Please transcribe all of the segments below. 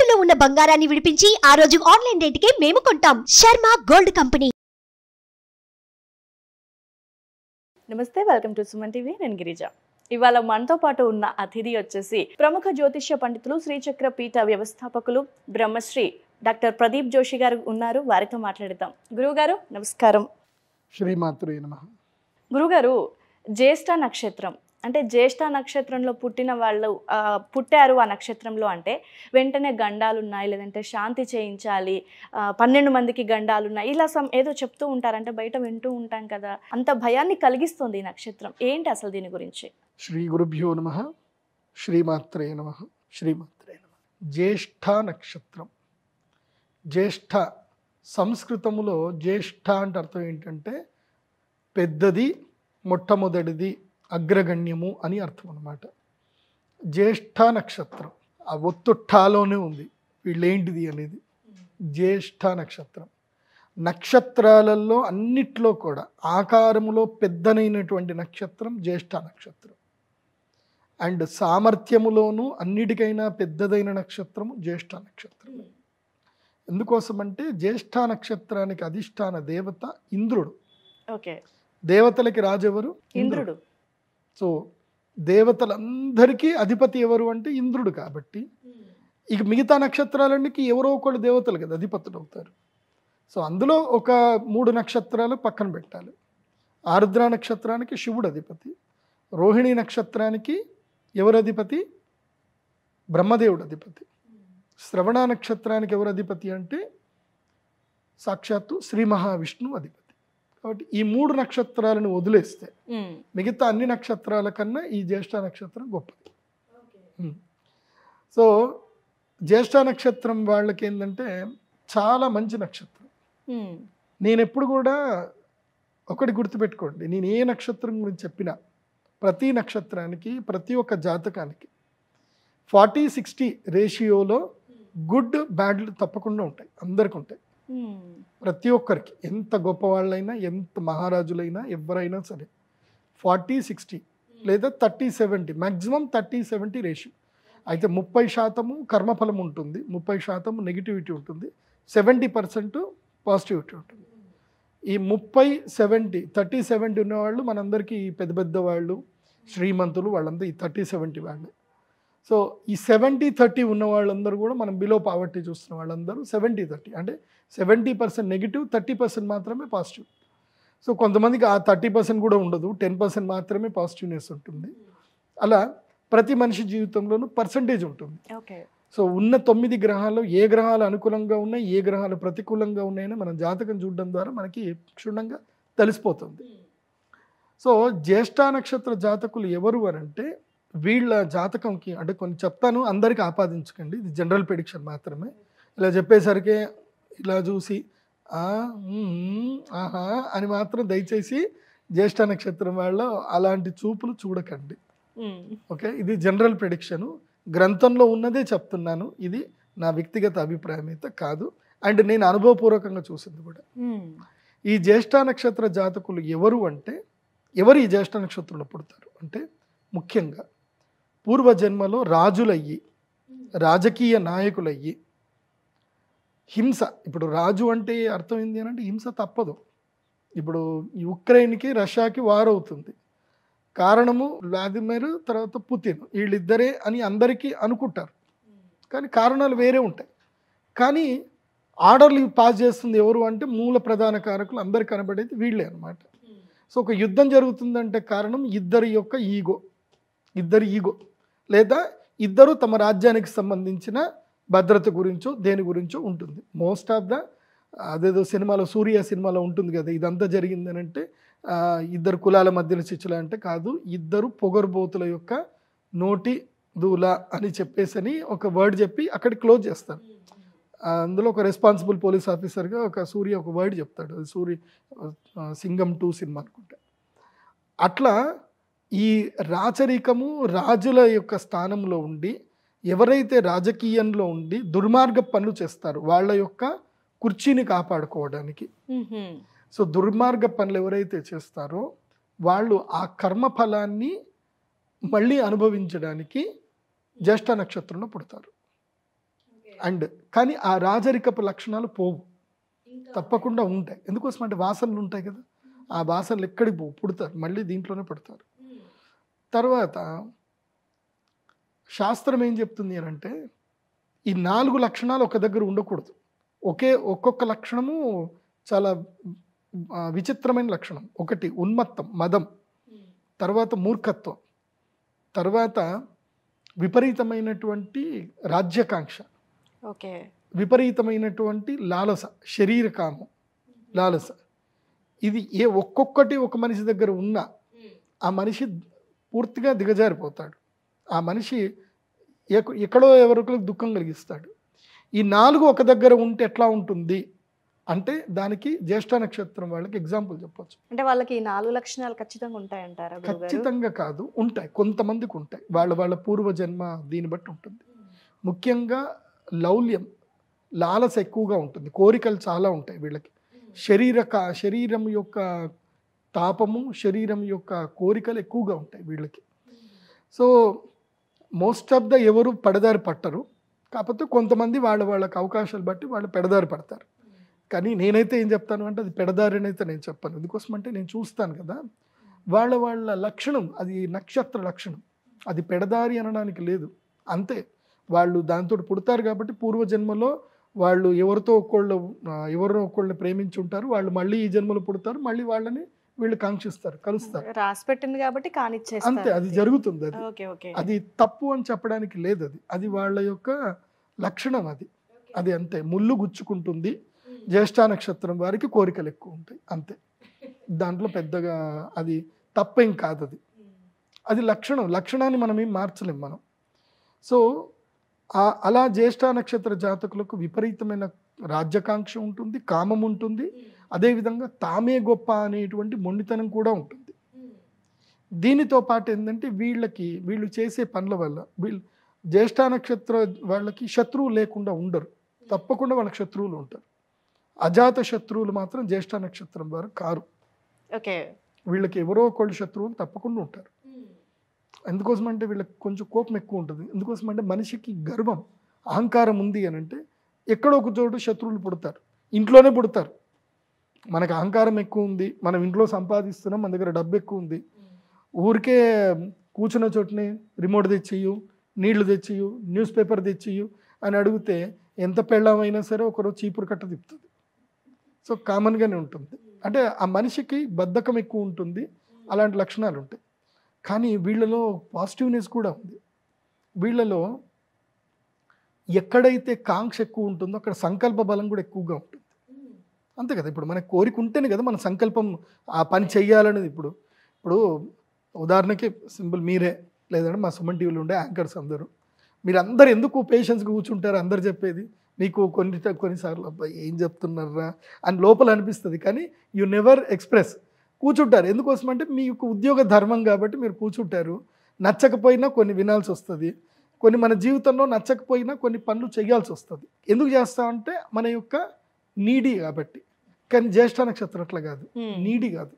తాకట్టులో ఉన్న బంగారాన్ని విడిపించి ఆ రోజు ఆన్లైన్ రేటుకే మేము కొంటాం. Sharma gold company. నమస్తే, వెల్కమ్ టు సుమన్ టీవీ. నేను గిరిజ. ఇవాళ మనతో పాటు ఉన్న అతిథి వచ్చేసి ప్రముఖ జ్యోతిష్య పండితులు, శ్రీచక్ర పీఠ వ్యవస్థాపకులు, బ్రహ్మశ్రీ డాక్టర్ ప్రదీప్ జోషి గారు ఉన్నారు. వారితో మాట్లాడదాం. గురువుగారు నమస్కారం. శ్రీమాత్రే నమః. గురుగారు, జ్యేష్ఠ నక్షత్రం అంటే జ్యేష్ఠ నక్షత్రంలో పుట్టిన వాళ్ళు పుట్టారు ఆ నక్షత్రంలో అంటే వెంటనే గండాలు ఉన్నాయి, లేదంటే శాంతి చేయించాలి, 12 మందికి గండాలు ఉన్నాయి, ఇలా ఏదో చెప్తూ ఉంటారంటే బయట వింటూ ఉంటాం కదా, అంత భయాన్ని కలిగిస్తుంది ఈ నక్షత్రం. ఏంటి అసలు దీని గురించి? శ్రీ గురుభ్యో నమః. శ్రీమాత్రే నమః. శ్రీమాత్రే నమః. జ్యేష్ఠ నక్షత్రం. జ్యేష్ఠ సంస్కృతములో జ్యేష్ఠ అంటే అర్థం ఏంటంటే పెద్దది, మొట్టమొదటిది, అగ్రగణ్యము అని అర్థం అన్నమాట. జ్యేష్ఠ నక్షత్రం ఆ ఒత్తుఠాలోనే ఉంది వీళ్ళేంటిది అనేది. జ్యేష్ఠ నక్షత్రం నక్షత్రాలలో అన్నిట్లో కూడా ఆకారములో పెద్దనైనటువంటి నక్షత్రం జ్యేష్ఠ నక్షత్రం. అండ్ సామర్థ్యములోనూ అన్నిటికైనా పెద్దదైన నక్షత్రము జ్యేష్ఠ నక్షత్రం. ఎందుకోసమంటే జ్యేష్ఠ నక్షత్రానికి అధిష్టాన దేవత ఇంద్రుడు. ఓకే. దేవతలకి రాజు ఎవరు? ఇంద్రుడు. సో దేవతలందరికీ అధిపతి ఎవరు అంటే ఇంద్రుడు. కాబట్టి ఇక మిగతా నక్షత్రాలన్నిటికీ ఎవరో ఒకళ్ళు దేవతలు కదా అధిపతులు అవుతారు. సో అందులో ఒక 3 నక్షత్రాలు పక్కన పెట్టాలి. ఆరుద్ర నక్షత్రానికి శివుడు అధిపతి, రోహిణి నక్షత్రానికి ఎవరు అధిపతి? బ్రహ్మదేవుడు అధిపతి. శ్రవణ నక్షత్రానికి ఎవరు అధిపతి అంటే సాక్షాత్తు శ్రీ మహావిష్ణువు అధిపతి. కాబట్టి ఈ 3 నక్షత్రాలను వదిలేస్తే మిగతా అన్ని నక్షత్రాల కన్నా ఈ జ్యేష్ఠ నక్షత్రం గొప్పది. సో జ్యేష్ఠ నక్షత్రం వాళ్ళకి ఏంటంటే చాలా మంచి నక్షత్రం. నేను ఎప్పుడు కూడా ఒకటి గుర్తుపెట్టుకోండి, నేను ఏ నక్షత్రం గురించి చెప్పినా ప్రతి నక్షత్రానికి, ప్రతి ఒక్క జాతకానికి 40-60 రేషియోలో గుడ్ బ్యాడ్లు తప్పకుండా ఉంటాయి. అందరికి ఉంటాయి. ప్రతి ఒక్కరికి, ఎంత గొప్పవాళ్ళైనా, ఎంత మహారాజులైనా, ఎవరైనా సరే 40-60 లేదా 30-70, మ్యాక్సిమం 30-70 రేషియో. అయితే 30% కర్మఫలం ఉంటుంది, 30% నెగిటివిటీ ఉంటుంది, 70% పాజిటివిటీ ఉంటుంది. ఈ 30-70 ఉన్నవాళ్ళు మనందరికీ పెద్ద పెద్ద వాళ్ళు, శ్రీమంతులు, వాళ్ళందరూ ఈ 30-70 వాళ్ళే. సో ఈ 70-30 ఉన్న వాళ్ళందరూ కూడా మనం బిలో పావర్టీ చూస్తున్న వాళ్ళందరూ 70-30 అంటే 70% నెగిటివ్, 30% మాత్రమే పాజిటివ్. సో కొంతమందికి ఆ 30% కూడా ఉండదు, 10% మాత్రమే పాజిటివ్నెస్ ఉంటుంది. అలా ప్రతి మనిషి జీవితంలోనూ పర్సంటేజ్ ఉంటుంది. సో ఉన్న 9 గ్రహాలు ఏ గ్రహాలు అనుకూలంగా ఉన్నాయి, ఏ గ్రహాలు ప్రతికూలంగా ఉన్నాయని మనం జాతకం చూడడం ద్వారా మనకి క్షుణ్ణంగా తెలిసిపోతుంది. సో జ్యేష్ఠ నక్షత్ర జాతకులు ఎవరు అని అంటే వీళ్ళ జాతకంకి అంటే కొన్ని చెప్తాను, అందరికీ ఆపాదించకండి, ఇది జనరల్ ప్రెడిక్షన్ మాత్రమే. ఇలా చెప్పేసరికి ఇలా చూసి ఆహా అని మాత్రం దయచేసి జ్యేష్ఠ నక్షత్రం వాళ్ళ అలాంటి చూపులు చూడకండి. ఓకే, ఇది జనరల్ ప్రెడిక్షను, గ్రంథంలో ఉన్నదే చెప్తున్నాను, ఇది నా వ్యక్తిగత అభిప్రాయం అయితే కాదు, అండ్ నేను అనుభవపూర్వకంగా చూసింది కూడా. ఈ జ్యేష్ఠ నక్షత్ర జాతకులు ఎవరు అంటే, ఎవరు ఈ జ్యేష్ఠ నక్షత్రంలో పుడతారు అంటే ముఖ్యంగా పూర్వజన్మలో రాజులయ్యి, రాజకీయ నాయకులయ్యి, హింస, ఇప్పుడు రాజు అంటే అర్థం ఏంటి అని అంటే హింస తప్పదు. ఇప్పుడు యుక్రెయిన్కి రష్యాకి వార్ అవుతుంది, కారణము వ్లాదిమిర్ తర్వాత పుతిన్, వీళ్ళిద్దరే అని అందరికీ అనుకుంటారు, కానీ కారణాలు వేరే ఉంటాయి. కానీ ఆర్డర్లు పాస్ చేస్తుంది ఎవరు అంటే మూల ప్రధాన కారకులు అందరు కనబడేది వీళ్ళే అనమాట. సో ఒక యుద్ధం జరుగుతుందంటే కారణం ఇద్దరి యొక్క ఈగో లేదా ఇద్దరు తమ రాజ్యానికి సంబంధించిన భద్రత గురించో దేని గురించో ఉంటుంది. మోస్ట్ ఆఫ్ ద అదేదో సినిమాలో, సూర్య సినిమాలో ఉంటుంది కదా, ఇదంతా జరిగిందని అంటే ఇద్దరు కులాల మధ్యలో చిచ్చుల అంటే కాదు, ఇద్దరు పొగరుబోతుల యొక్క నోటి దూల అని చెప్పేసని ఒక వర్డ్ చెప్పి అక్కడ క్లోజ్ చేస్తారు. అందులో ఒక రెస్పాన్సిబుల్ పోలీస్ ఆఫీసర్గా ఒక సూర్య ఒక వర్డ్ చెప్తాడు, అది సూర్య సింగం 2 సినిమా అనుకుంటా. అట్లా ఈ రాచరికము రాజుల యొక్క స్థానంలో ఉండి ఎవరైతే రాజకీయంలో ఉండి దుర్మార్గ పనులు చేస్తారు వాళ్ళ యొక్క కుర్చీని కాపాడుకోవడానికి, సో దుర్మార్గ పనులు ఎవరైతే చేస్తారో వాళ్ళు ఆ కర్మ ఫలాన్ని మళ్ళీ అనుభవించడానికి జ్యేష్ఠ నక్షత్రంలో పుడతారు. అండ్ కానీ ఆ రాజరికపు లక్షణాలు పోవు, తప్పకుండా ఉంటాయి. ఎందుకోసం అంటే వాసనలు ఉంటాయి కదా, ఆ వాసనలు ఎక్కడికి పోవు, పుడతారు, మళ్ళీ దీంట్లోనే పుడతారు. తర్వాత శాస్త్రం ఏం చెప్తుంది అని అంటే ఈ 4 లక్షణాలు ఒక దగ్గర ఉండకూడదు. ఒక్కొక్క లక్షణము చాలా విచిత్రమైన లక్షణం. ఒకటి ఉన్మత్తం, మదం, తర్వాత మూర్ఖత్వం, తర్వాత విపరీతమైనటువంటి రాజ్యకాంక్ష, విపరీతమైనటువంటి లాలస, శరీరకామం, లాలస. ఇది ఒక్కొక్కటి ఒక మనిషి దగ్గర ఉన్నా ఆ మనిషి పూర్తిగా దిగజారిపోతాడు. ఆ మనిషి ఎక్కడో ఎవరికో దుఃఖం కలిగిస్తాడు. ఈ 4 ఒక దగ్గర ఉంటే ఎట్లా ఉంటుంది అంటే దానికి జ్యేష్ఠ నక్షత్రం వాళ్ళకి ఎగ్జాంపుల్ చెప్పొచ్చు. అంటే వాళ్ళకి ఈ 4 లక్షణాలు ఖచ్చితంగా ఉంటాయంటారా? ఖచ్చితంగా కాదు, ఉంటాయి, కొంతమందికి ఉంటాయి, వాళ్ళ పూర్వజన్మ దీన్ని బట్టి ఉంటుంది. ముఖ్యంగా లౌల్యం, లాలస ఎక్కువగా ఉంటుంది, కోరికలు చాలా ఉంటాయి వీళ్ళకి. శరీరం యొక్క తాపము, శరీరం యొక్క కోరికలు ఎక్కువగా ఉంటాయి వీళ్ళకి. సో మోస్ట్ ఆఫ్ ద ఎవరు పెడదారి పట్టరు, కాకపోతే కొంతమంది వాళ్ళకి అవకాశాలు బట్టి వాళ్ళు పెడదారి పడతారు. కానీ నేనైతే ఏం చెప్తాను అంటే అది పెడదారి అని అయితే నేను చెప్పాను. ఎందుకోసం అంటే నేను చూస్తాను కదా, వాళ్ళ లక్షణం, అది నక్షత్ర లక్షణం, అది పెడదారి అనడానికి లేదు. అంతే, వాళ్ళు దాంతో పుడతారు కాబట్టి పూర్వజన్మలో వాళ్ళు ఎవరినో ఒకళ్ళని ప్రేమించి ఉంటారు, వాళ్ళు మళ్ళీ ఈ జన్మలో పుడతారు, మళ్ళీ వాళ్ళని వీళ్ళు కాంక్షిస్తారు, కలుస్తారు, రాసి పెట్టింది కాబట్టి కానిచ్చేస్తారు. అంతే, అది జరుగుతుంది. అది తప్పు అని చెప్పడానికి లేదు, అది వాళ్ళ యొక్క లక్షణం, అది అంతే. ముళ్ళు గుచ్చుకుంటుంది, జ్యేష్ఠ నక్షత్రం వారికి కోరికలు ఎక్కువ ఉంటాయి, అంతే. దాంట్లో పెద్దగా అది తప్పేం కాదు, అది లక్షణాన్ని మనం ఏం మార్చలేం మనం. సో అలా జ్యేష్ఠ నక్షత్ర జాతకులకు విపరీతమైన రాజ్యకాంక్ష ఉంటుంది, కామం ఉంటుంది, అదేవిధంగా తామే గొప్ప అనేటువంటి మొండితనం కూడా ఉంటుంది. దీనితో పాటు ఏంటంటే వీళ్ళు చేసే పనుల వల్ల జ్యేష్ఠ నక్షత్ర వాళ్ళకి శత్రువులు లేకుండా ఉండరు, తప్పకుండా వాళ్ళకి శత్రువులు ఉంటారు. అజాత శత్రువులు మాత్రం జ్యేష్ఠ నక్షత్రం వారు కారు. వీళ్ళకి ఎవరో ఒకళ్ళు శత్రువులు తప్పకుండా ఉంటారు. ఎందుకోసం అంటే వీళ్ళకి కొంచెం కోపం ఎక్కువ ఉంటుంది. ఎందుకోసం అంటే మనిషికి గర్వం, అహంకారం ఉంది అని అంటే ఎక్కడో ఒక చోటు శత్రువులు పుడతారు, ఇంట్లోనే పుడతారు. మనకు అహంకారం ఎక్కువ ఉంది, మనం ఇంట్లో సంపాదిస్తున్నాం, మన దగ్గర డబ్బు ఎక్కువ ఉంది, ఊరికే కూర్చున్న చోటుని రిమోట్ తెచ్చియు, నీళ్లు తెచ్చియు, న్యూస్ పేపర్ తెచ్చియు అని అడిగితే ఎంత పెళ్ళమైనా సరే ఒకరోజు చీపురు కట్ట తిప్పుతుంది. సో కామన్గానే ఉంటుంది. అంటే ఆ మనిషికి బద్ధకం ఎక్కువ ఉంటుంది, అలాంటి లక్షణాలు ఉంటాయి. కానీ వీళ్ళలో పాజిటివ్నెస్ కూడా ఉంది. వీళ్ళలో ఎక్కడైతే కాంక్ష ఎక్కువ ఉంటుందో అక్కడ సంకల్ప బలం కూడా ఎక్కువగా ఉంటుంది, అంతే కదా. ఇప్పుడు మనకు కోరిక ఉంటేనే కదా మన సంకల్పం ఆ పని చెయ్యాలనేది. ఇప్పుడు ఉదాహరణకి సింపుల్ మీరే, లేదంటే మా సుమన్ టీవీలో ఉండే యాంకర్స్ మీరందరూ ఎందుకు పేషెన్స్గా కూర్చుంటారు, అందరు చెప్పేది మీకు కొన్నిసార్లు అబ్బాయి ఏం చెప్తున్నారా అని లోపల అనిపిస్తుంది, కానీ యు నెవర్ ఎక్స్ప్రెస్, కూర్చుంటారు. ఎందుకోసం అంటే మీకు ఉద్యోగ ధర్మం కాబట్టి మీరు కూర్చుంటారు. నచ్చకపోయినా కొన్ని వినాల్సి వస్తుంది, కొన్ని మన జీవితంలో నచ్చకపోయినా కొన్ని పనులు చేయాల్సి వస్తుంది. ఎందుకు చేస్తామంటే మన యొక్క నీడీ కాబట్టి. కానీ జ్యేష్ఠ నక్షత్రం అట్లా కాదు, నీడీ కాదు,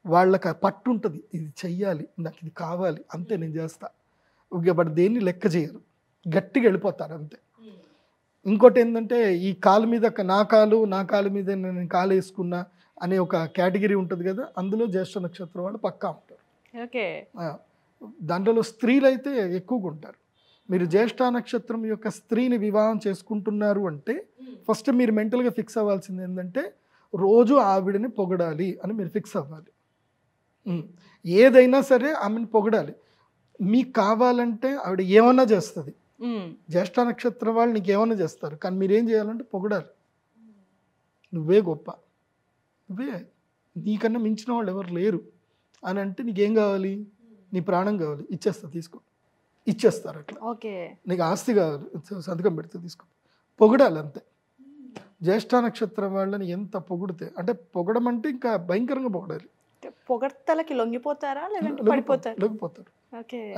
వాళ్ళకి పట్టు ఉంటుంది, ఇది చెయ్యాలి, నాకు ఇది కావాలి, అంతే నేను చేస్తా. బట్ దేన్ని లెక్క చేయరు, గట్టిగా వెళ్ళిపోతారు అంతే. ఇంకోటి ఏంటంటే ఈ కాలు మీద నా కాలు మీద నేను కాలు వేసుకున్నా అనే ఒక కేటగిరీ ఉంటుంది కదా, అందులో జ్యేష్ఠ నక్షత్రం వాళ్ళు పక్కా ఉంటారు. దాంట్లో స్త్రీలు అయితే ఎక్కువగా ఉంటారు. మీరు జ్యేష్ఠ నక్షత్రం యొక్క స్త్రీని వివాహం చేసుకుంటున్నారు అంటే ఫస్ట్ మీరు మెంటల్గా ఫిక్స్ అవ్వాల్సింది ఏంటంటే రోజు ఆవిడని పొగడాలి అని మీరు ఫిక్స్ అవ్వాలి. ఏదైనా సరే ఆమెను పొగడాలి. మీకు కావాలంటే ఆవిడ ఏమన్నా చేస్తుంది, జ్యేష్ఠ నక్షత్రం వాళ్ళు నీకు ఏమన్నా చేస్తారు, కానీ మీరేం చేయాలంటే పొగడాలి. నువ్వే గొప్ప, నువ్వే, నీకన్నా మించిన వాళ్ళు ఎవరు లేరు అని అంటే నీకేం కావాలి, నీ ప్రాణం కావాలి, ఇచ్చేస్తా, తీసుకో, ఇచ్చేస్తారు. అట్లా నీకు ఆస్తి కావాలి, సంతకం పెడితే తీసుకో, పొగడాలి అంతే. జ్యేష్ఠ నక్షత్రం వాళ్ళని ఎంత పొగిడితే, అంటే పొగడం అంటే ఇంకా భయంకరంగా పొగడాలి. పొగడ్తలకి లొంగిపోతారా, లొంగిపోతారు,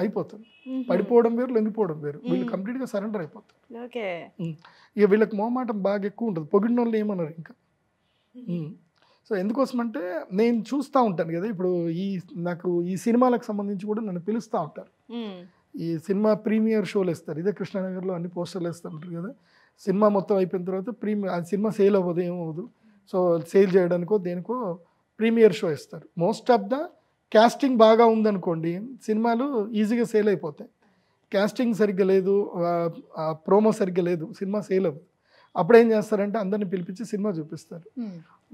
అయిపోతారు. పడిపోవడం వేరు, లొంగిపోవడం వేరు. వీళ్ళు కంప్లీట్గా సరెండర్ అయిపోతారు. ఇక వీళ్ళకి మోమాటం బాగా ఎక్కువ ఉంటుంది, పొగిడిన వాళ్ళు ఏమన్నారు ఇంకా. సో ఎందుకోసం అంటే నేను చూస్తూ ఉంటాను కదా, ఇప్పుడు నాకు ఈ సినిమాలకు సంబంధించి కూడా నన్ను పిలుస్తూ ఉంటారు. ఈ సినిమా ప్రీమియర్ షోలు ఇస్తారు, ఇదే కృష్ణానగర్లో అన్ని పోస్టర్లు వేస్తూ ఉంటారు కదా. సినిమా మొత్తం అయిపోయిన తర్వాత ఆ సినిమా సేల్ అవ్వదు, ఏమవ్వదు. సో సేల్ చేయడానికో దేనికో ప్రీమియర్ షో ఇస్తారు. మోస్ట్ ఆఫ్ ద క్యాస్టింగ్ బాగా ఉందనుకోండి, సినిమాలు ఈజీగా సేల్ అయిపోతాయి. క్యాస్టింగ్ సరిగ్గా లేదు, ప్రోమో సరిగ్గా లేదు, సినిమా సేల్ అవ్వదు. అప్పుడు ఏం చేస్తారంటే అందరిని పిలిపించి సినిమా చూపిస్తారు.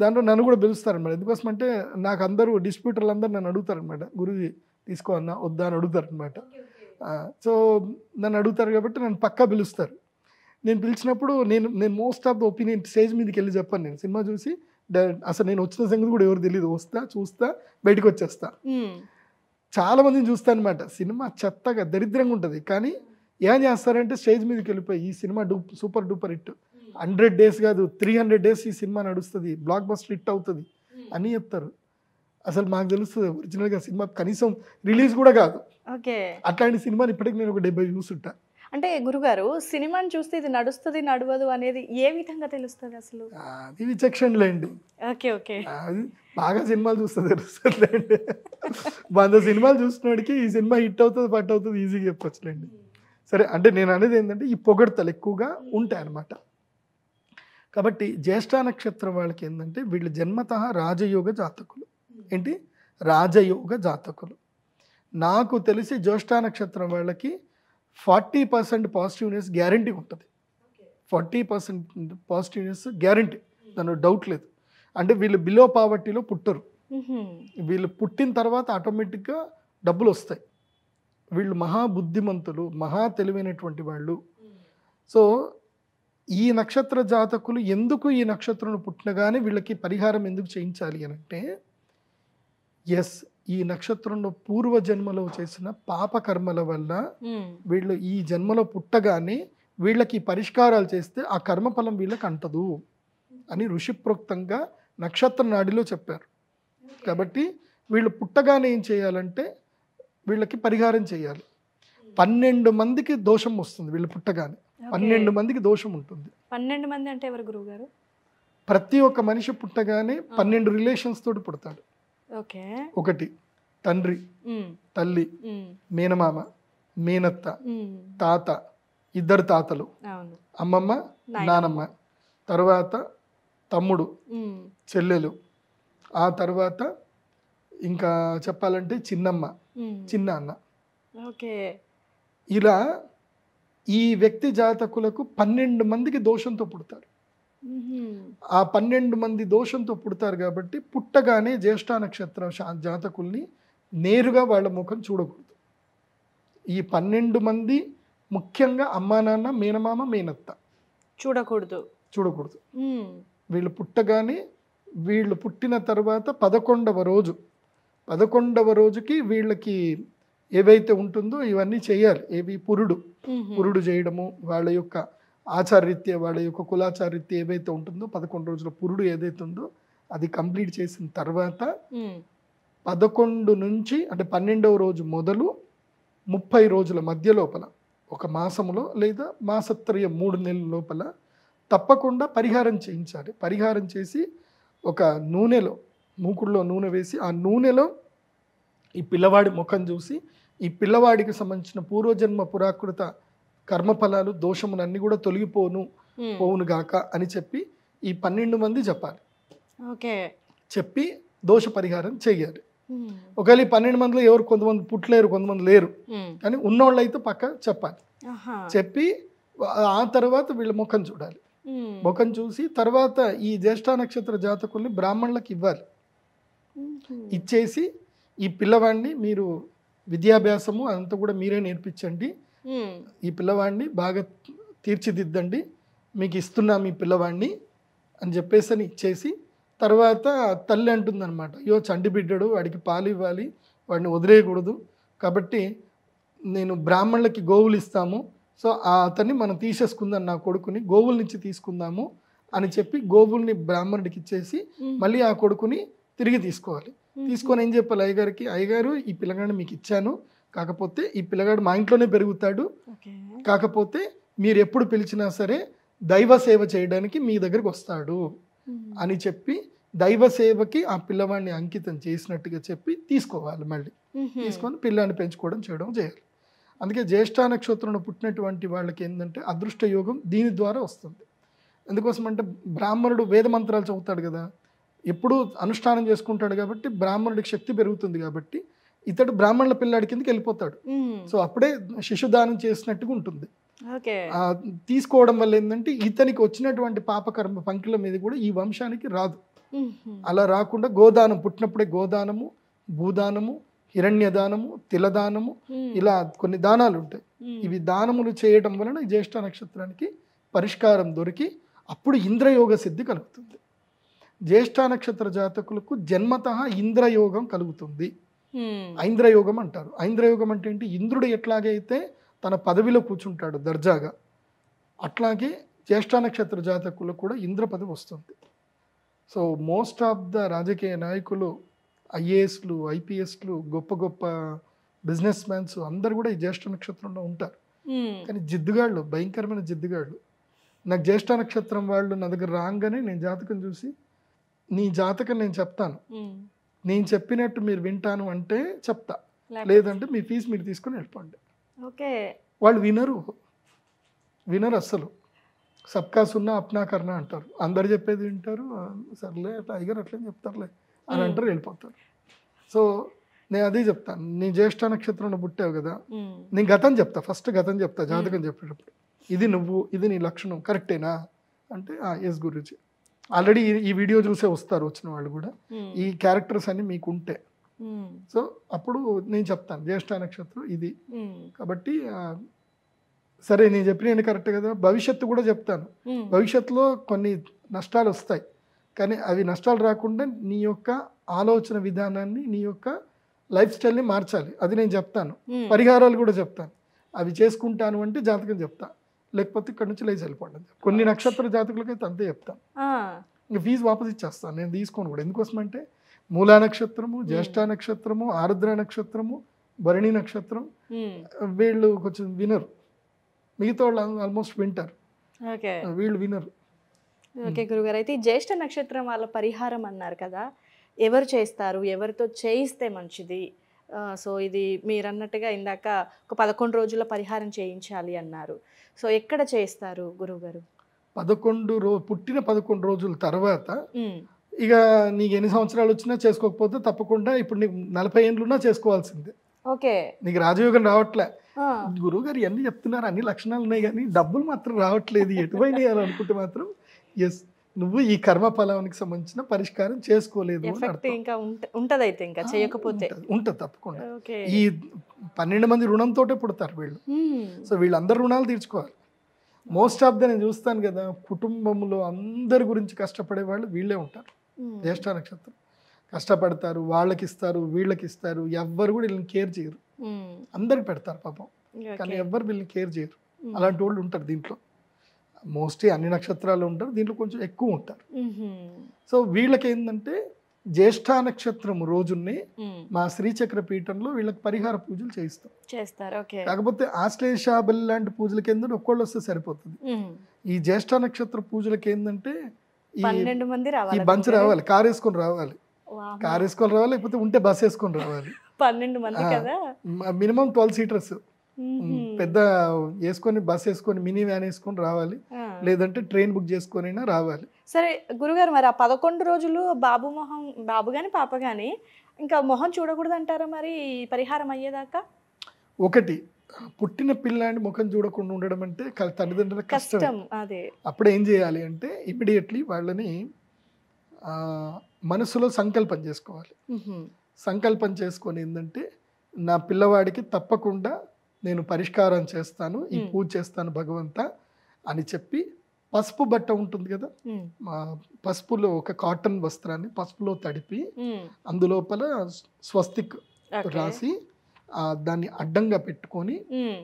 దాంట్లో నన్ను కూడా పిలుస్తారనమాట. ఎందుకోసం అంటే నాకు అందరూ డిస్ట్రిబ్యూటర్లు అందరూ నన్ను అడుగుతారనమాట, గురుజీ తీసుకో అన్న వద్దా అని అడుగుతారనమాట. సో నన్ను అడుగుతారు కాబట్టి నన్ను పక్కా పిలుస్తారు. నేను పిలిచినప్పుడు నేను most of the opinion stage మీదకి వెళ్ళి చెప్పాను. నేను సినిమా చూసి అసలు నేను వచ్చిన సంగతి కూడా ఎవరు తెలియదు, వస్తా చూస్తా బయటకు వచ్చేస్తా. చాలా మందిని చూస్తా అనమాట. సినిమా చెత్తగా దరిద్రంగా ఉంటుంది, కానీ ఏం చేస్తారంటే స్టేజ్ మీదకి వెళ్ళిపోయి ఈ cinema super duper hit, 100 days కాదు 300 days ఈ సినిమా నడుస్తుంది, బ్లాక్ బస్టర్ హిట్ అవుతుంది అని చెప్తారు. అసలు మాకు తెలుస్తుంది ఒరిజినల్గా సినిమా కనీసం రిలీజ్ కూడా కాదు. అట్లాంటి సినిమాని ఇప్పటికి నేను ఒక 70 చూసుంటా. అంటే గురుగారు సినిమాని చూస్తే ఇది నడుస్తుంది నడవదు అనేది ఏ విధంగా తెలుస్తుంది అసలు? అది విచక్షణలేండి. అది బాగా సినిమాలు చూస్తే తెలుస్తుందిలేండి. 100 సినిమాలు చూసినోడికి ఈ సినిమా హిట్ అవుతుంది పట్ అవుతుంది ఈజీగా చెప్పొచ్చులేండి. సరే, అంటే నేను అనేది ఏంటంటే ఈ పొగడ్తలు ఎక్కువగా ఉంటాయి అన్నమాట. కాబట్టి జ్యేష్ఠ నక్షత్రం వాళ్ళకి ఏంటంటే వీళ్ళు జన్మతః రాజయోగ జాతకులు. ఏంటి? రాజయోగ జాతకులు. నాకు తెలిసి జ్యేష్ఠ నక్షత్రం వాళ్ళకి 40% పాజిటివ్నెస్ గ్యారంటీ ఉంటుంది. 40% పాజిటివ్నెస్ గ్యారంటీ, దాని డౌట్ లేదు. అంటే వీళ్ళు బిలో పావర్టీలో పుట్టరు. వీళ్ళు పుట్టిన తర్వాత ఆటోమేటిక్గా డబ్బులు వస్తాయి. వీళ్ళు మహాబుద్ధిమంతులు, మహా తెలివైనటువంటి వాళ్ళు. సో ఈ నక్షత్ర జాతకులు ఎందుకు ఈ నక్షత్రం పుట్టినగానే వీళ్ళకి పరిహారం ఎందుకు చేయించాలి అని అంటే, ఎస్, ఈ నక్షత్రంలో పూర్వ జన్మలో చేసిన పాప కర్మల వల్ల వీళ్ళు ఈ జన్మలో పుట్టగానే వీళ్ళకి పరిష్కారాలు చేస్తే ఆ కర్మఫలం వీళ్ళకి అంటదు అని ఋషిప్రోక్తంగా నక్షత్ర నాడిలో చెప్పారు. కాబట్టి వీళ్ళు పుట్టగానే ఏం చేయాలంటే వీళ్ళకి పరిహారం చేయాలి. 12 మందికి దోషం వస్తుంది. వీళ్ళు పుట్టగానే 12 మందికి దోషం ఉంటుంది. 12 మంది అంటే ఎవరు గురువుగారు? ప్రతి ఒక్క మనిషి పుట్టగానే 12 రిలేషన్స్ తోటి పుడతాడు. ఒకటి తండ్రి, తల్లి, మేనమామ, మేనత్త, తాత, 2 తాతలు, అమ్మమ్మ, నానమ్మ, తర్వాత తమ్ముడు, చెల్లెలు, ఆ తర్వాత ఇంకా చెప్పాలంటే చిన్నమ్మ, చిన్న అన్న. ఇలా ఈ వ్యక్తి జాతకులకు 12 మందికి దోషంతో పుడతారు. ఆ 12 మంది దోషంతో పుడతారు కాబట్టి పుట్టగానే జ్యేష్ఠ నక్షత్ర జాతకుల్ని నేరుగా వాళ్ళ ముఖం చూడకూడదు. ఈ 12 మంది ముఖ్యంగా అమ్మా నాన్న, మేనమామ, మేనత్త చూడకూడదు. వీళ్ళు పుట్టగానే, వీళ్ళు పుట్టిన తర్వాత 11వ రోజుకి వీళ్ళకి ఏవైతే ఉంటుందో ఇవన్నీ చేయాలి. ఏవి? పురుడు చేయడము, వాళ్ళ యొక్క ఆచారరీత్యా, వాళ్ళ యొక్క కులాచారరీత్యా ఏవైతే ఉంటుందో 11 రోజుల పురుడు ఏదైతే ఉందో అది కంప్లీట్ చేసిన తర్వాత 11 నుంచి అంటే 12వ రోజు మొదలు 30 రోజుల మధ్య లోపల, ఒక మాసములో లేదా మాసత్రయం 3 నెలల లోపల తప్పకుండా పరిహారం చేయించాలి. పరిహారం చేసి ఒక నూనెలో, మూకుడులో నూనె వేసి ఆ నూనెలో ఈ పిల్లవాడి ముఖం చూసి ఈ పిల్లవాడికి సంబంధించిన పూర్వజన్మ పురాకృత కర్మఫలాలు, దోషములన్నీ కూడా పోవును గాక అని చెప్పి ఈ 12 మంది చెప్పాలి. చెప్పి దోష పరిహారం చేయాలి. ఒకవేళ ఈ 12 మందిలో ఎవరు కొంతమంది పుట్టలేరు, కొంతమంది లేరు, కానీ ఉన్నోళ్ళు అయితే పక్క చెప్పాలి. చెప్పి ఆ తర్వాత వీళ్ళ ముఖం చూడాలి. ముఖం చూసి తర్వాత ఈ జ్యేష్ఠ నక్షత్ర జాతకుల్ని బ్రాహ్మణులకు ఇవ్వాలి. ఇచ్చేసి ఈ పిల్లవాడిని మీరు విద్యాభ్యాసము అంతా కూడా మీరే నేర్పించండి, ఈ పిల్లవాడిని బాగా తీర్చిదిద్దండి, మీకు ఇస్తున్నాం ఈ పిల్లవాడిని అని చెప్పేసి అని ఇచ్చేసి తర్వాత తల్లి అంటుందన్నమాట, అయ్యో చంటి బిడ్డడు, వాడికి పాలు ఇవ్వాలి, వాడిని వదిలేయకూడదు, కాబట్టి నేను బ్రాహ్మణులకి గోవులు ఇస్తాము, సో అతన్ని మనం తీసేసుకుందాం, నా కొడుకుని గోవుల నుంచి తీసుకుందాము అని చెప్పి గోవుల్ని బ్రాహ్మణుడికి ఇచ్చేసి మళ్ళీ ఆ కొడుకుని తిరిగి తీసుకోవాలి. తీసుకొని ఏం చెప్పాలి అయ్యగారికి, అయ్యగారు ఈ పిల్లగాడిని మీకు ఇచ్చాను, కాకపోతే ఈ పిల్లగాడు మా ఇంట్లోనే పెరుగుతాడు, కాకపోతే మీరు ఎప్పుడు పిలిచినా సరే దైవ సేవ చేయడానికి మీ దగ్గరికి వస్తాడు అని చెప్పి దైవ సేవకి ఆ పిల్లవాడిని అంకితం చేసినట్టుగా చెప్పి తీసుకోవాలి. మళ్ళీ తీసుకొని పిల్లాన్ని పెంచుకోవడం చేయడం చేయాలి. అందుకే జ్యేష్ఠ నక్షత్రంలో పుట్టినటువంటి వాళ్ళకి ఏంటంటే అదృష్ట యోగం దీని ద్వారా వస్తుంది. ఎందుకోసం అంటే బ్రాహ్మణుడు వేద మంత్రాలు చదువుతాడు కదా, ఎప్పుడూ అనుష్ఠానం చేసుకుంటాడు కాబట్టి బ్రాహ్మణుడికి శక్తి పెరుగుతుంది కాబట్టి ఇతడు బ్రాహ్మణుల పిల్లాడి కిందకి వెళ్ళిపోతాడు. సో అప్పుడే శిశుదానం చేసినట్టుగా ఉంటుంది. తీసుకోవడం వల్ల ఏంటంటే ఇతనికి వచ్చినటువంటి పాపకర్మ పంకిల మీద కూడా ఈ వంశానికి రాదు. అలా రాకుండా గోదానం, పుట్టినప్పుడే గోదానము, భూదానము, హిరణ్యదానము, తిలదానము, ఇలా కొన్ని దానాలు ఉంటాయి. ఇవి దానములు చేయడం వలన ఈ జ్యేష్ఠ నక్షత్రానికి పరిష్కారం దొరికి అప్పుడు ఇంద్రయోగ సిద్ధి కలుగుతుంది. జ్యేష్ఠ నక్షత్ర జాతకులకు జన్మతః ఇంద్రయోగం కలుగుతుంది. ఐంద్రయోగం అంటారు. ఐంద్రయోగం అంటే ఏంటి? ఇంద్రుడు ఎట్లాగైతే తన పదవిలో కూర్చుంటాడు దర్జాగా, అట్లాగే జ్యేష్ఠ నక్షత్ర జాతకులకు కూడా ఇంద్ర పదవి వస్తుంది. సో మోస్ట్ ఆఫ్ ద రాజకీయ నాయకులు, ఐఏఎస్లు, ఐపీఎస్లు, గొప్ప గొప్ప బిజినెస్ మ్యాన్స్ అందరు కూడా ఈ జ్యేష్ఠ నక్షత్రంలో ఉంటారు. కానీ జిద్దుగాళ్ళు, భయంకరమైన జిద్దుగాళ్ళు. నాకు జ్యేష్ఠ నక్షత్రం వాళ్ళు నా దగ్గర రాగానే నేను జాతకం చూసి, నీ జాతకం నేను చెప్తాను, నేను చెప్పినట్టు మీరు వింటాను అంటే చెప్తా, లేదంటే మీ ఫీజు మీరు తీసుకొని వెళ్ళిపోండి. వాళ్ళు వినరు అస్సలు. సబ్కా సున్నా అప్నా కర్నా అంటారు. అందరు చెప్పేది వింటారు, సర్లే టైగర్ అట్లే చెప్తారులే అని అంటారు, వెళ్ళిపోతారు. సో నేను అదే చెప్తాను, నీ జ్యేష్ఠ నక్షత్రంలో పుట్టావు కదా, నేను గతం చెప్తా, ఫస్ట్ గతం చెప్తా జాతకం చెప్పేటప్పుడు. ఇది నువ్వు, ఇది నీ లక్షణం, కరెక్టేనా అంటే ఎస్ గురూజీ. ఆల్రెడీ ఈ వీడియో చూసే వస్తారు వచ్చిన వాళ్ళు కూడా, ఈ క్యారెక్టర్స్ అన్ని మీకు ఉంటే. సో అప్పుడు నేను చెప్తాను జ్యేష్ఠ నక్షత్రం ఇది కాబట్టి సరే నేను చెప్పిన కరెక్ట్ కదా. భవిష్యత్తు కూడా చెప్తాను. భవిష్యత్తులో కొన్ని నష్టాలు వస్తాయి, కానీ అవి నష్టాలు రాకుండా నీ యొక్క ఆలోచన విధానాన్ని, నీ యొక్క లైఫ్ స్టైల్ని మార్చాలి, అది నేను చెప్తాను. పరిహారాలు కూడా చెప్తాను. అవి చేసుకుంటాను అంటే జాతకం చెప్తా, లేకపోతే ఇక్కడ నుంచి లేచి వెళ్ళిపోండి. కొన్ని నక్షత్ర జాతకులకైతే అంతే చెప్తాను. ఇంకా ఫీజు వాపస్ ఇచ్చేస్తాను, నేను తీసుకోను కూడా. ఎందుకోసం అంటే మూలా నక్షత్రము, జ్యేష్ఠ నక్షత్రము, ఆరుద్ర నక్షత్రము, భరణి నక్షత్రం వీళ్ళు కొంచెం వినరు. మిగతా వాళ్ళు ఆల్మోస్ట్ వింటారు, వీళ్ళు వినరు. ఓకే గురుగారు, అయితే ఈ జ్యేష్ఠ నక్షత్రం వాళ్ళ పరిహారం అన్నారు కదా, ఎవరు చేస్తారు, ఎవరితో చేయిస్తే మంచిది? సో ఇది మీరు అన్నట్టుగా ఇందాక ఒక 11 రోజుల పరిహారం చేయించాలి అన్నారు. సో ఎక్కడ చేస్తారు గురువుగారు? పుట్టిన 11 రోజుల తర్వాత ఇక నీకు ఎన్ని సంవత్సరాలు వచ్చినా చేసుకోకపోతే తప్పకుండా ఇప్పుడు నీకు 40 ఏళ్ళున్నా చేసుకోవాల్సిందే. ఓకే, నీకు రాజయోగం రావట్లే, గురువు గారు ఇవన్నీ చెప్తున్నారు, అన్ని లక్షణాలు ఉన్నాయి కానీ డబ్బులు మాత్రం రావట్లేదు, ఎటువైనా అనుకుంటే మాత్రం ఎస్ నువ్వు ఈ కర్మ ఫలానికి సంబంధించిన పరిష్కారం చేసుకోలేదు ఇంకా ఉంటది. అయితే ఇంకా చేయకపోతే ఉంటుంది తప్పకుండా. ఈ 12 మంది రుణంతో పుడతారు వీళ్ళు. సో వీళ్ళందరూ రుణాలు తీర్చుకోవాలి. మోస్ట్ ఆఫ్ ద నేను చూస్తాను కదా, కుటుంబంలో అందరి గురించి కష్టపడే వాళ్ళు వీళ్ళే ఉంటారు. జ్యేష్ఠ నక్షత్రం కష్టపడతారు, వాళ్ళకి ఇస్తారు, వీళ్ళకి ఇస్తారు, ఎవ్వరు కూడా వీళ్ళని కేర్ చేయరు. అందరికి పెడతారు పాపం, కానీ ఎవ్వరు వీళ్ళని కేర్ చేయరు. అలాంటి వాళ్ళు ఉంటారు దీంట్లో. మోస్ట్లీ అన్ని నక్షత్రాలు ఉంటారు, దీంట్లో కొంచెం ఎక్కువ ఉంటారు. సో వీళ్ళకి ఏంటంటే జ్యేష్ఠ నక్షత్రం రోజుని మా శ్రీచక్ర పీఠంలో వీళ్ళకి పరిహార పూజలు చేస్తారు. కాకపోతే ఆశ్లేషాబలి లాంటి పూజలకి ఏంటంటే ఒక్కళ్ళు వస్తే సరిపోతుంది. ఈ జ్యేష్ఠ నక్షత్ర పూజలకి ఏంటంటే ఈ బంచ్ రావాలి, కారు వేసుకొని రావాలి, లేకపోతే ఉంటే బస్ వేసుకొని రావాలి. 12 మంది కదా, మినిమం 12 సీటర్స్ పెద్ద వేసుకొని బస్ వేసుకొని మినీ వ్యాన్ వేసుకొని రావాలి, లేదంటే ట్రైన్ బుక్ చేసుకొని రావాలి. సరే గురుగారు, మరి ఆ 11 రోజులు బాబు గాని పాప గాని ఇంకా మొహం చూడకూడదు అంటారా మరి పరిహారం అయ్యేదాకా? ఒకటి, పుట్టిన పిల్లాన్ని ముఖం చూడకుండా ఉండడం అంటే తల్లిదండ్రుల కష్టం. అదే అప్పుడు ఏం చేయాలి అంటే ఇమ్మీడియట్లీ వాళ్ళని మనసులో సంకల్పం చేసుకోవాలి. సంకల్పం చేసుకొని ఏంటంటే నా పిల్లవాడికి తప్పకుండా నేను పరిష్కారం చేస్తాను, ఈ పూజ చేస్తాను భగవంత అని చెప్పి, పసుపు బట్ట ఉంటుంది కదా, పసుపులో ఒక కాటన్ వస్త్రాన్ని పసుపులో తడిపి అందులోపల స్వస్తిక్ రాసి దాన్ని అడ్డంగా పెట్టుకొని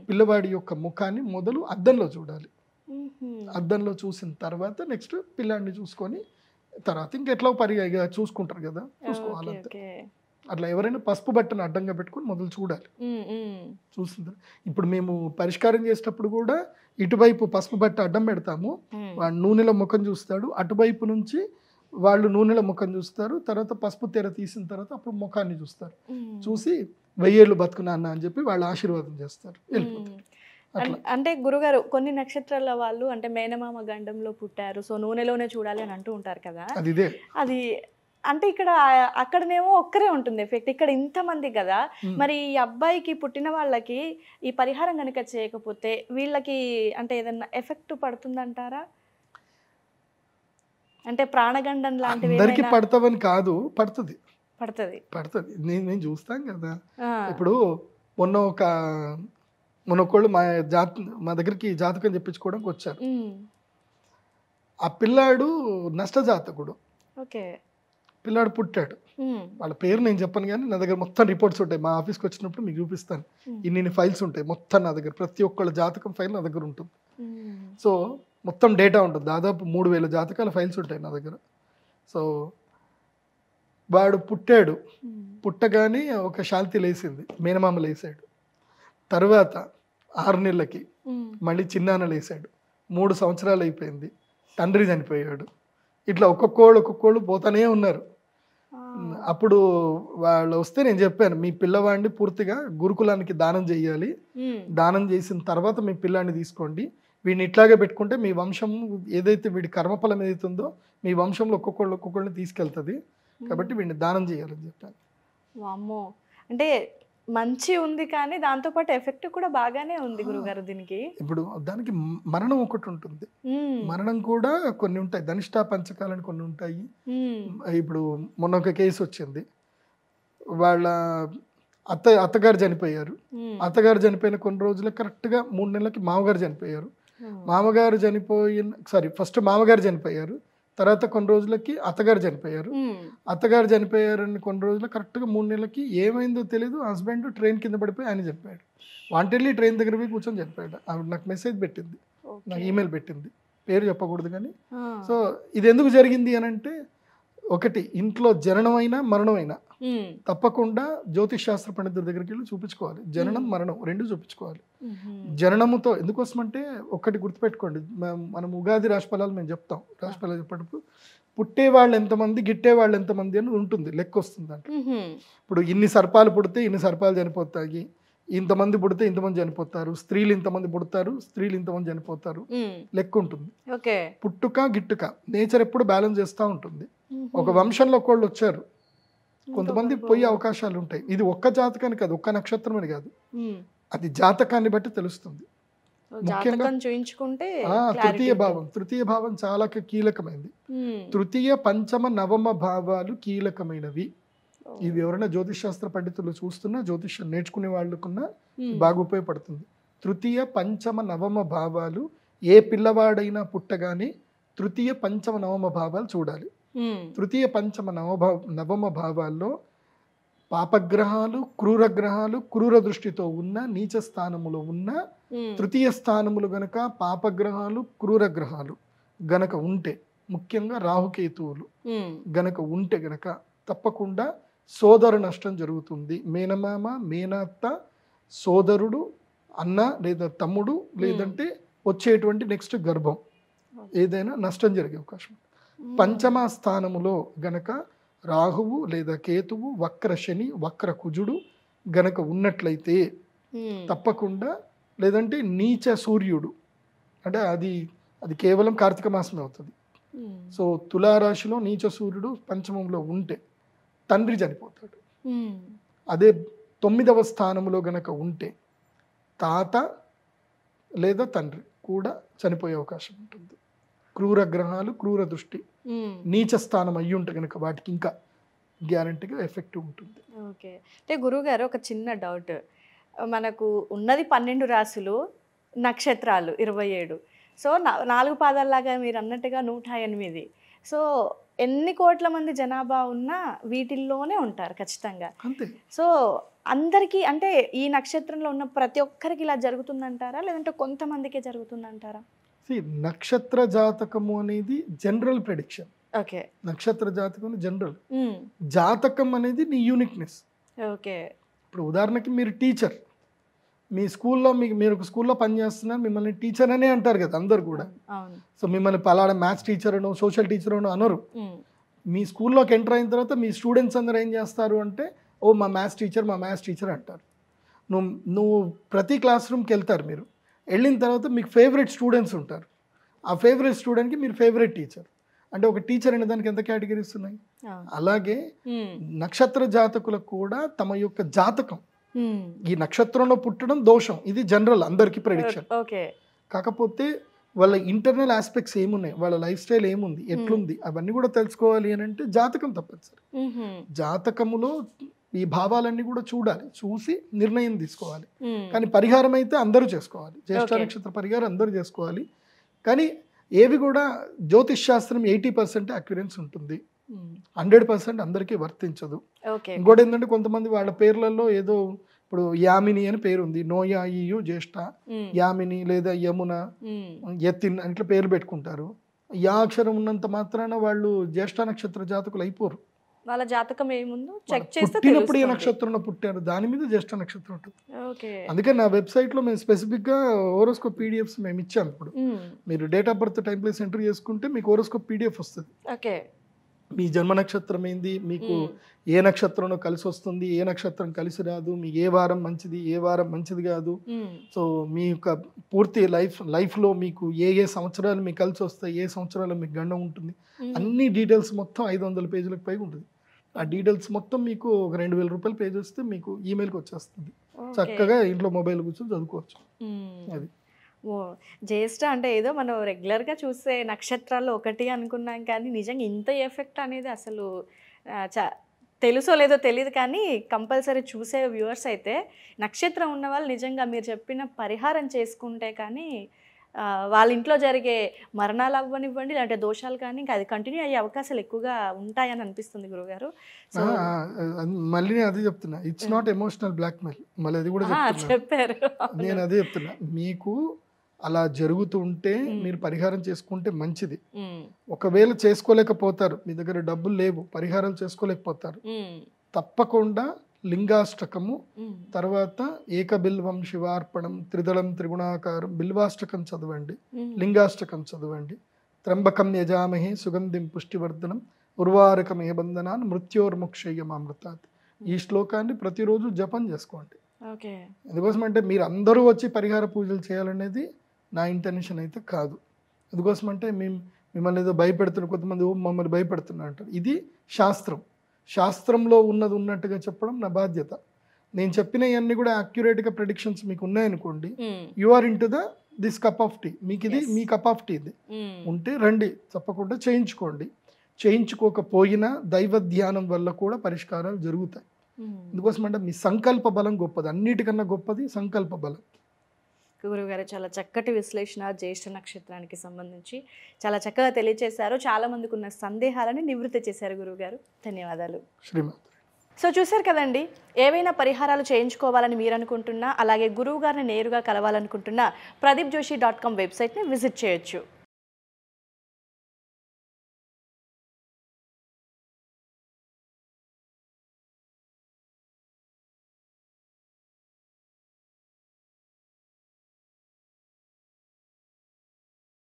పిల్లవాడి యొక్క ముఖాన్ని మొదలు అద్దంలో చూడాలి. అద్దంలో చూసిన తర్వాత నెక్స్ట్ పిల్లాడిని చూసుకొని తర్వాత ఇంకెట్లా పరిగా చూసుకుంటారు కదా, చూసుకోవాలంటే. అట్లా ఎవరైనా పసుపు బట్టను అడ్డంగా పెట్టుకొని మొదలు చూడాలి. చూసింది. ఇప్పుడు మేము పరిష్కారం చేసేటప్పుడు కూడా ఇటువైపు పసుపు బట్ట అడ్డం పెడతాము, వాడు నూనెలో ముఖం చూస్తాడు, అటువైపు నుంచి వాళ్ళు నూనెల ముఖం చూస్తారు, తర్వాత పసుపు తెర తీసిన తర్వాత అప్పుడు ముఖాన్ని చూస్తారు, చూసి 1000 ఏళ్ళు బతుకున్నా అన్న అని చెప్పి వాళ్ళు ఆశీర్వాదం చేస్తారు, వెళ్ళిపోతారు. అంటే గురుగారు కొన్ని నక్షత్రాల వాళ్ళు అంటే మేనమామ గండంలో పుట్టారు, సో నూనెలోనే చూడాలి అని అంటూ ఉంటారు కదా, అది అంటే ఇక్కడ అక్కడనేమో ఒక్కరే ఉంటుంది ఎఫెక్ట్, ఇక్కడ ఇంతమంది కదా, మరి ఈ అబ్బాయికి పుట్టిన వాళ్ళకి ఈ పరిహారం కనుక చేయకపోతే వీళ్ళకి అంటే ఏదన్నా ఎఫెక్ట్ పడుతుందంటారా? అంటే ప్రాణగండం లాంటివి అందరికి పడతావని కాదు, పడుతుంది పడుతుంది పడుతుంది నేను చూస్తాం కదా. ఇప్పుడు మొన్న ఒకళ్ళు మా దగ్గరికి జాతకం చెప్పించుకోవడానికి వచ్చారు. ఆ పిల్లాడు నష్టజాతకుడు, పిల్లాడు పుట్టాడు, వాళ్ళ పేరు నేను చెప్పను కానీ నా దగ్గర మొత్తం రిపోర్ట్స్ ఉంటాయి, మా ఆఫీస్కి వచ్చినప్పుడు మీకు చూపిస్తాను. ఇన్ని ఫైల్స్ ఉంటాయి మొత్తం నా దగ్గర, ప్రతి ఒక్కళ్ళ జాతకం ఫైల్ నా దగ్గర ఉంటుంది. సో మొత్తం డేటా ఉంటుంది, దాదాపు 3000 జాతకాల ఫైల్స్ ఉంటాయి నా దగ్గర. సో వాడు పుట్టాడు, పుట్టగానే ఒక శాంతి లేసింది, మేనమామ లేసాడు. తర్వాత 6 నెలలకి మళ్ళీ చిన్నాన్న లేసాడు, 3 సంవత్సరాలు అయిపోయింది, తండ్రి చనిపోయాడు. ఇట్లా ఒక్కొక్కళ్ళు పోతానే ఉన్నారు. అప్పుడు వాళ్ళు వస్తే నేను చెప్పాను, మీ పిల్లవాడిని పూర్తిగా గురుకులానికి దానం చేయాలి, దానం చేసిన తర్వాత మీ పిల్లాన్ని తీసుకోండి, వీడిని ఇట్లాగే పెట్టుకుంటే మీ వంశం ఏదైతే వీడి కర్మఫలం ఏదైతుందో మీ వంశంలో ఒక్కొక్కళ్ళని తీసుకెళ్తుంది, కాబట్టి వీడిని దానం చేయాలని చెప్పాను. వామ్మో, అంటే మంచి ఉంది కానీ దాంతోపాటు ఎఫెక్ట్ కూడా బాగానే ఉంది గురుగారు దీనికి. ఇప్పుడు దానికి మరణం ఒకటి ఉంటుంది, మరణం కూడా కొన్ని ఉంటాయి, ధనిష్టా పంచకాలని కొన్ని ఉంటాయి. ఇప్పుడు మొన్న ఒక కేసు వచ్చింది, వాళ్ళ అత్తగారు చనిపోయారు, అత్తగారు చనిపోయిన కొన్ని రోజులకు కరెక్ట్గా 3 నెలలకి మామగారు చనిపోయారు. ఫస్ట్ మామగారు చనిపోయారు, తర్వాత కొన్ని రోజులకి అత్తగారు చనిపోయారు. అత్తగారు చనిపోయారని కొన్ని రోజులు కరెక్ట్గా 3 నెలలకి ఏమైందో తెలియదు, హస్బెండ్ ట్రైన్ కింద పడిపోయి ఆయన చెప్పాడు. వాంటెళ్ళి ట్రైన్ దగ్గర పోయి కూర్చొని చెప్పాడు. ఆవిడ నాకు మెసేజ్ పెట్టింది, నాకు ఈమెయిల్ పెట్టింది, పేరు చెప్పకూడదు కానీ. సో ఇది ఎందుకు జరిగింది అని అంటే, ఒకటి ఇంట్లో జననమైనా మరణమైనా తప్పకుండా జ్యోతిష్ శాస్త్ర పండితుల దగ్గరికి వెళ్ళి చూపించుకోవాలి. జననం మరణం 2 చూపించుకోవాలి. జననముతో ఎందుకోసమంటే ఒకటి గుర్తుపెట్టుకోండి, మనం ఉగాది రాశిఫలాలు మేము చెప్తాం, రాశిఫలాలు చెప్పేటప్పుడు పుట్టేవాళ్ళు ఎంతమంది గిట్టేవాళ్ళు ఎంతమంది అని ఉంటుంది, లెక్క వస్తుంది అంటే. ఇప్పుడు ఇన్ని సర్పాలు పుడితే ఇన్ని సర్పాలు చనిపోతాయి, ఇంతమంది పుడితే ఇంతమంది చనిపోతారు, స్త్రీలు ఇంతమంది పుడతారు, స్త్రీలు ఇంతమంది చనిపోతారు, లెక్క ఉంటుంది. పుట్టుక గిట్టుక నేచర్ ఎప్పుడు బ్యాలెన్స్ చేస్తూ ఉంటుంది. ఒక వంశంలో ఒకళ్ళు వచ్చారు, కొంతమంది పోయే అవకాశాలు ఉంటాయి. ఇది ఒక్క జాతకాన్ని కాదు, ఒక్క నక్షత్రం అని కాదు, అది జాతకాన్ని బట్టి తెలుస్తుంది. ముఖ్యంగా తృతీయ భావం చాలా కీలకమైనది. తృతీయ పంచమ నవమ భావాలు కీలకమైనవి. ఇవి ఎవరైనా జ్యోతిష్ శాస్త్ర పండితులు చూస్తున్నా, జ్యోతిష్యం నేర్చుకునే వాళ్ళకున్నా బాగా ఉపయోగపడుతుంది. తృతీయ పంచమ నవమ భావాలు ఏ పిల్లవాడైనా పుట్టగానే తృతీయ పంచమ నవమ భావాలు చూడాలి. తృతీయ పంచమ నవమ భావాల్లో పాపగ్రహాలు, క్రూరగ్రహాలు, క్రూర దృష్టితో ఉన్న నీచ స్థానములో ఉన్న తృతీయ స్థానములు గనక పాపగ్రహాలు, క్రూరగ్రహాలు గనక ఉంటే, ముఖ్యంగా రాహుకేతువులు గనక ఉంటే గనక తప్పకుండా సోదర నష్టం జరుగుతుంది. మేనమామ, మేనత్త, సోదరుడు, అన్న లేదా తమ్ముడు, లేదంటే వచ్చేటువంటి నెక్స్ట్ గర్భం ఏదైనా నష్టం జరిగే అవకాశం. పంచమ స్థానములో గనక రాహువు లేదా కేతువు, వక్ర శని, వక్ర కుజుడు గనక ఉన్నట్లయితే తప్పకుండా, లేదంటే నీచ సూర్యుడు, అంటే అది కేవలం కార్తీక మాసమే అవుతుంది. సో తులారాశిలో నీచ సూర్యుడు పంచమంలో ఉంటే తండ్రి చనిపోతాడు. అదే 9వ స్థానంలో గనక ఉంటే తాత లేదా తండ్రి కూడా చనిపోయే అవకాశం ఉంటుంది. క్రూర గ్రహాలు, క్రూర దృష్టి, నీచ స్థానం అయ్యి ఉంటే కనుక వాటికి ఇంకా గ్యారంటీగా ఎఫెక్ట్ ఉంటుంది. ఓకే, అంటే గురువుగారు ఒక చిన్న డౌట్, మనకు ఉన్నది 12 రాశులు, నక్షత్రాలు 27. సో 4 పాదాల్లాగా మీరు అన్నట్టుగా 108. సో ఎన్ని కోట్ల మంది జనాభా ఉన్నా వీటిల్లోనే ఉంటారు ఖచ్చితంగా. సో అందరికీ అంటే ఈ నక్షత్రంలో ఉన్న ప్రతి ఒక్కరికి ఇలా జరుగుతుందంటారా, లేదంటే కొంతమందికే జరుగుతుందంటారా? నక్షత్ర జాతకము అనేది జనరల్ ప్రెడిక్షన్. ఓకే, నక్షత్ర జాతకం జనరల్, జాతకం అనేది నీ యూనిక్నెస్. ఓకే, ఇప్పుడు ఉదాహరణకి మీరు టీచర్, మీ స్కూల్లో మీరు ఒక స్కూల్లో పనిచేస్తున్నారు, మిమ్మల్ని టీచర్ అనే అంటారు కదా అందరు కూడా. సో మిమ్మల్ని పలానా మ్యాథ్స్ టీచర్ అనో సోషల్ టీచర్ అనో అనరు, మీ స్కూల్లోకి ఎంటర్ అయిన తర్వాత మీ స్టూడెంట్స్ అందరూ ఏం చేస్తారు అంటే, ఓ మా మ్యాథ్స్ టీచర్ అంటారు. నువ్వు ప్రతి క్లాస్ రూమ్కి వెళ్తారు. మీరు వెళ్ళిన తర్వాత మీకు ఫేవరెట్ స్టూడెంట్స్ ఉంటారు. ఆ ఫేవరెట్ స్టూడెంట్కి మీరు ఫేవరెట్ టీచర్. అంటే ఒక టీచర్ అనే దానికి ఎంత కేటగిరీస్ ఉన్నాయి. అలాగే నక్షత్ర జాతకులకు కూడా తమ యొక్క జాతకం, ఈ నక్షత్రంలో పుట్టడం దోషం, ఇది జనరల్ అందరికీ ప్రెడిక్షన్. కాకపోతే వాళ్ళ ఇంటర్నల్ ఆస్పెక్ట్స్ ఏమున్నాయి, వాళ్ళ లైఫ్ స్టైల్ ఏముంది, ఎట్లుంది, అవన్నీ కూడా తెలుసుకోవాలి అని అంటే జాతకం తప్పనిసరి. జాతకములో ఈ భావాలన్నీ కూడా చూడాలి, చూసి నిర్ణయం తీసుకోవాలి. కానీ పరిహారం అయితే అందరూ చేసుకోవాలి. జ్యేష్ఠ నక్షత్ర పరిహారం అందరూ చేసుకోవాలి. కానీ ఏవి కూడా జ్యోతిష్ శాస్త్రం 80% అక్యురెన్స్ ఉంటుంది, 100% అందరికీ వర్తించదు. ఇంకోటి ఏంటంటే కొంతమంది వాళ్ళ పేర్లలో ఏదో, ఇప్పుడు యామిని అని పేరు ఉంది, నోయాయు జ్యేష్ఠ, యామిని లేదా యమున, యతిన్ ఇట్లా పేర్లు పెట్టుకుంటారు. యా అక్షరం ఉన్నంత మాత్రాన వాళ్ళు జ్యేష్ఠ నక్షత్ర జాతకులు అయిపోరు. వాళ్ళ జాతకం ఏముందో చెక్ చేస్తే పుట్టినప్పుడు ఏ నక్షత్రంలో పుట్టారు దాని మీద జ్యేష్ఠ నక్షత్రం ఉంటుంది. అందుకని నా వెబ్సైట్లో మేము స్పెసిఫిక్గా హోరోస్కోప్ పీడిఎఫ్స్ మేము ఇచ్చాము. ఇప్పుడు మీరు date of birth time place enter చేసుకుంటే మీకు హోరోస్కోప్ పీడిఎఫ్ వస్తుంది. మీ జన్మ నక్షత్రం ఏంది, మీకు ఏ నక్షత్రంలో కలిసి వస్తుంది, ఏ నక్షత్రం కలిసి రాదు, మీకు ఏ వారం మంచిది, ఏ వారం మంచిది కాదు. సో మీ యొక్క పూర్తి లైఫ్లో మీకు ఏ సంవత్సరాలు మీకు కలిసి వస్తాయి, ఏ సంవత్సరాలు మీకు గండం ఉంటుంది, అన్ని డీటెయిల్స్ మొత్తం 500 పేజీలకు పైగా ఉంటుంది. ఆ డీటెయిల్స్ మొత్తం మీకు ఒక 2000 రూపాయలు పే చేస్తే మీకు ఈమెయిల్కి వచ్చేస్తుంది. చక్కగా ఇంట్లో మొబైల్ కూర్చొని చదువుకోవచ్చు. అది జ్యేష్ఠ అంటే ఏదో మనం రెగ్యులర్గా చూసే నక్షత్రాల్లో ఒకటి అనుకున్నాం, కానీ నిజంగా ఇంత ఎఫెక్ట్ అనేది అసలు తెలుసో లేదో తెలియదు. కానీ కంపల్సరీ చూసే వ్యూవర్స్ అయితే నక్షత్రం ఉన్న వాళ్ళు నిజంగా మీరు చెప్పిన పరిహారం చేసుకుంటే కానీ వాళ్ళ ఇంట్లో జరిగే మరణాలు అవ్వనివ్వండి, లేదంటే దోషాలు కానీ ఇంకా అది కంటిన్యూ అయ్యే అవకాశాలు ఎక్కువగా ఉంటాయని అనిపిస్తుంది గురుగారు. సో మళ్ళీ నేను అదే చెప్తున్నా, ఇట్స్ నాట్ ఎమోషనల్ బ్లాక్మెయిల్. మళ్ళీ అది కూడా చెప్పారు. నేను అదే చెప్తున్నా, మీకు అలా జరుగుతుంటే మీరు పరిహారం చేసుకుంటే మంచిది. ఒకవేళ చేసుకోలేకపోతారు, మీ దగ్గర డబ్బులు లేవు, పరిహారాలు చేసుకోలేకపోతారు, తప్పకుండా లింగాష్టకము, తర్వాత ఏకబిల్వం శివార్పణం, త్రిదళం త్రిగుణాకారం బిల్వాష్టకం చదవండి, లింగాష్టకం చదవండి. త్రంబకం యజామహే సుగంధిం పుష్టివర్ధనం ఉర్వారకం ఏ బంధనాన్ మృత్యోర్ముక్షయ్యమామృతాత్. ఈ శ్లోకాన్ని ప్రతిరోజు జపం చేసుకోండి. ఎందుకోసమంటే మీరు అందరూ వచ్చి పరిహార పూజలు చేయాలనేది నా ఇంటెన్షన్ అయితే కాదు. ఎందుకోసమంటే మిమ్మల్ని ఏదో భయపెడుతున్నారు, కొంతమంది మమ్మల్ని భయపెడుతున్నారు అంటారు. ఇది శాస్త్రం, శాస్త్రంలో ఉన్నది ఉన్నట్టుగా చెప్పడం నా బాధ్యత. నేను చెప్పినవన్నీ కూడా అక్యురేట్గా ప్రెడిక్షన్స్ మీకు ఉన్నాయనుకోండి, you are into this cup of tea, మీకు ఇది మీ కప్ ఆఫ్ టీ ఇది ఉంటే రండి, తప్పకుండా చేయించుకోండి. చేయించుకోకపోయినా దైవ ధ్యానం వల్ల కూడా పరిష్కారాలు జరుగుతాయి. ఎందుకోసమంటే మీ సంకల్ప బలం గొప్పది, అన్నిటికన్నా గొప్పది సంకల్ప బలం. గురుగారు చాలా చక్కటి విశ్లేషణ జ్యేష్ఠ నక్షత్రానికి సంబంధించి చాలా చక్కగా తెలియజేశారు. చాలా మందికి ఉన్న సందేహాలని నివృత్తి చేశారు గురుగారు. ధన్యవాదాలు. శ్రీమాత. సో చూశారు కదండి, ఏవైనా పరిహారాలు చేయించుకోవాలని మీరు అనుకుంటున్నా, అలాగే గురువు గారిని నేరుగా కలవాలనుకుంటున్నా, pradeepjoshi.com వెబ్సైట్ని విజిట్ చేయొచ్చు.